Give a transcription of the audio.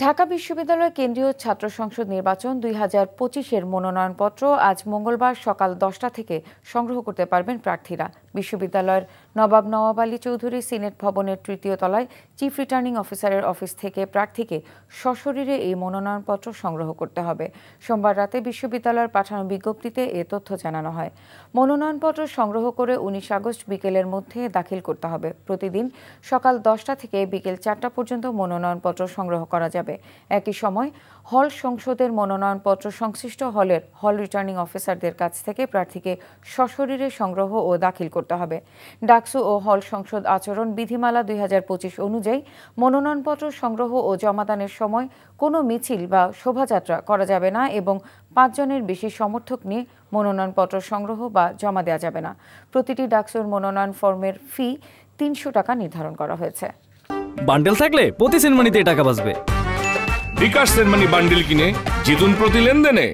ঢাকা বিশ্ববিদ্যালয় কেন্দ্রীয় ছাত্র সংসদ নির্বাচন 2025-এর মনোনয়নপত্র আজ মঙ্গলবার সকাল 10টা থেকে সংগ্রহ করতে পারবেন প্রার্থীরা। বিশ্ববিদ্যালয়ের নবাব নওয়াব আলী চৌধুরী সিনেট ভবনের তৃতীয় তলায় চিফ রিটার্নিং অফিসারের অফিস থেকে প্রার্থীকে সশরীরে এই মনোনয়নপত্র সংগ্রহ করতে হবে। সোমবার রাতে বিশ্ববিদ্যালয়ের পাঠানো বিজ্ঞপ্তিতে এ তথ্য জানানো হয়। মনোনয়নপত্র সংগ্রহ করে 19 আগস্ট বিকেলের মধ্যে দাখিল করতে হবে। প্রতিদিন সকাল 10টা থেকে বিকেল 4টা পর্যন্ত মনোনয়নপত্র সংগ্রহ করা যাবে। একই সময় হল সংসদের মনোনয়নপত্র সংশ্লিষ্ট হলের হল রিটার্নিং অফিসারদের কাছ থেকে প্রার্থীকে সশরীরে সংগ্রহ ও দাখিল করতে হবে। ডাকসু ও হল সংসদ আচরণ বিধিমালা 2025 অনুযায়ী মনোনয়নপত্র সংগ্রহ ও জমাদানের সময় কোনো মিছিল বা শোভাযাত্রা করা যাবে না এবং 5 জনের বেশি সমর্থক নিয়ে মনোনয়নপত্র সংগ্রহ বা জমা দেওয়া যাবে না। প্রতিটি ডাকসুর মনোনয়ন ফর্মের ফি 300 টাকা নির্ধারণ করা হয়েছে। বান্ডেল থাকলে প্রতি সেনমানিতে টাকা বাঁচবে। বিকাশ সেনমানি বান্ডেল কিনে জিতুন প্রতি লেনদেনে।